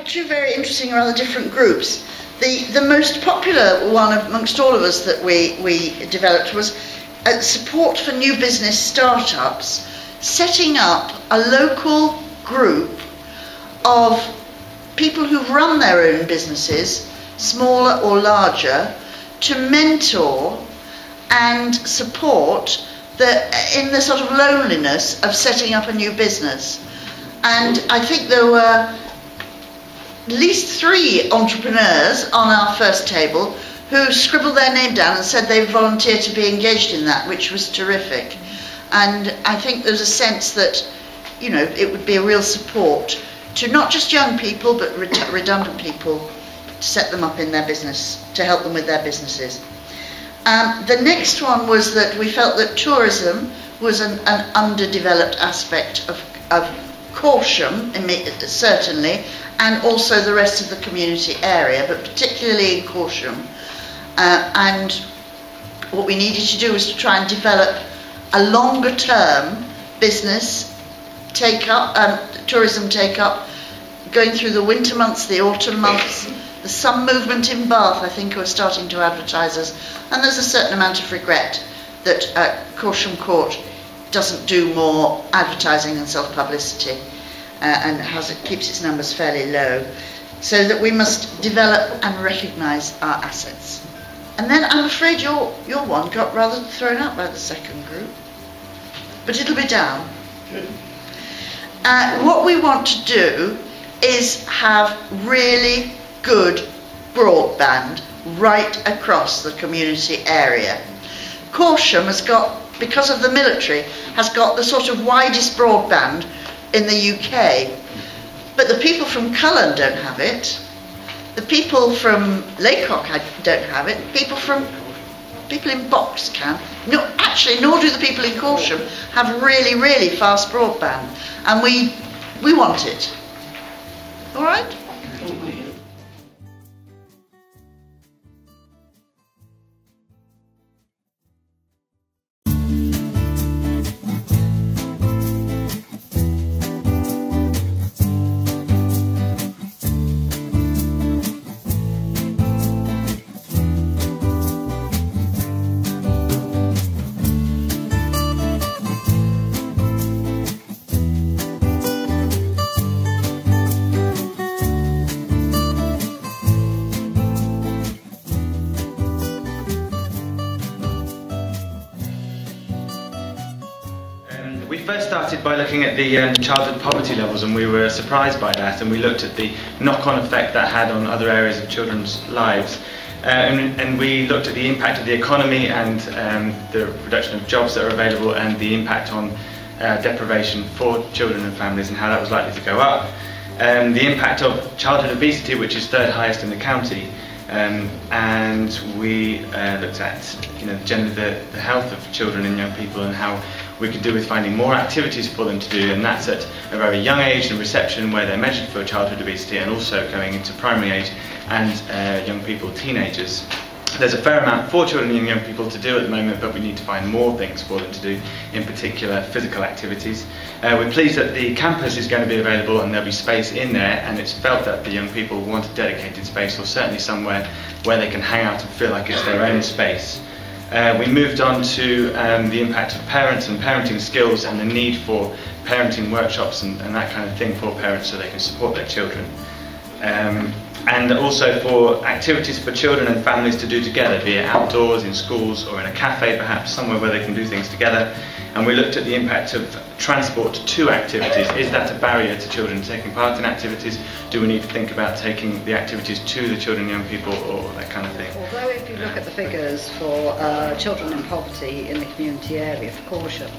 two very interesting, rather different groups. The most popular one amongst all of us that we developed was support for new business startups, setting up a local group of people who've run their own businesses, smaller or larger, to mentor and support in the sort of loneliness of setting up a new business. And I think there were at least 3 entrepreneurs on our first table who scribbled their name down and said they would volunteer to be engaged in that, which was terrific. And I think there's a sense that, you know, it would be a real support to not just young people but redundant people, to set them up in their business, to help them with their businesses. The next one was that we felt that tourism was an underdeveloped aspect of Corsham, certainly, and also the rest of the community area, but particularly in Corsham. And what we needed to do was to try and develop a longer term business tourism take-up, going through the winter months, the autumn months. The Sun Movement in Bath, I think, are starting to advertise us, and there's a certain amount of regret that Corsham Court doesn't do more advertising and self-publicity, and keeps its numbers fairly low, so that we must develop and recognise our assets. And then I'm afraid your one got rather thrown out by the second group, but it'll be down. Good. What we want to do is have really good broadband right across the community area. Corsham has got, because of the military, has got the sort of widest broadband in the UK, but the people from Cullen don't have it, the people from Laycock don't have it, people in Box can. No, actually, nor do the people in Corsham have really, really fast broadband, and we want it. All right? We first started by looking at the childhood poverty levels, and we were surprised by that, and we looked at the knock-on effect that had on other areas of children's lives, and we looked at the impact of the economy and the reduction of jobs that are available, and the impact on deprivation for children and families and how that was likely to go up, the impact of childhood obesity, which is 3rd highest in the county, and we looked at generally the health of children and young people and how we could do with finding more activities for them to do, and that's at a very young age in reception, where they're measured for childhood obesity, and also going into primary age and young people, teenagers. There's a fair amount for children and young people to do at the moment, but we need to find more things for them to do, in particular physical activities. We're pleased that the campus is going to be available and there'll be space in there, and it's felt that the young people want a dedicated space, or certainly somewhere where they can hang out and feel like it's their own space. We moved on to the impact of parents and parenting skills, and the need for parenting workshops and that kind of thing for parents so they can support their children. And also for activities for children and families to do together, be it outdoors, in schools, or in a cafe perhaps, somewhere where they can do things together. And we looked at the impact of transport to activities. Is that a barrier to children taking part in activities? Do we need to think about taking the activities to the children and young people, or that kind of thing? Although if you look at the figures for children in poverty in the community area for Corsham,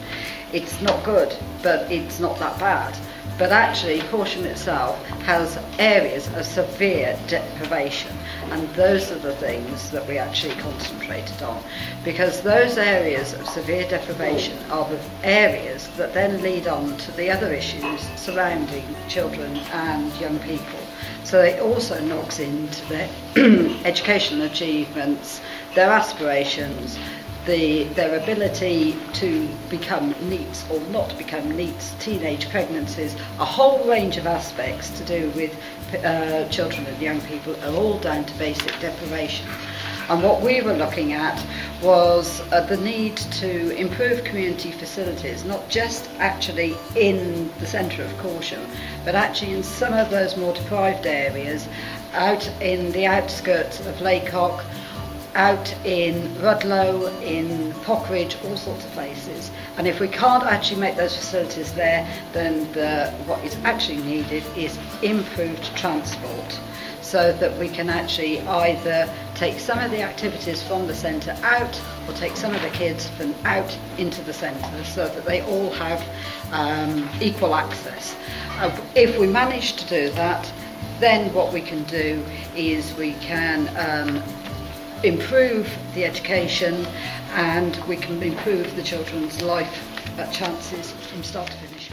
it's not good, but it's not that bad. But actually, Corsham itself has areas of severe deprivation, and those are the things that we actually concentrated on, because those areas of severe deprivation are the areas that then lead on to the other issues surrounding children and young people. So it also knocks into their educational achievements, their aspirations, their ability to become NEETs or not become NEETs, teenage pregnancies, a whole range of aspects to do with children and young people are all down to basic deprivation. And what we were looking at was the need to improve community facilities, not just actually in the centre of Corsham, but actually in some of those more deprived areas, out in the outskirts of Laycock, out in Rudlow, in Pockridge, all sorts of places. And if we can't actually make those facilities there, then what is actually needed is improved transport, so that we can actually either take some of the activities from the centre out, or take some of the kids from out into the centre, so that they all have equal access. If we manage to do that, then what we can do is we can improve the education, and we can improve the children's life chances from start to finish.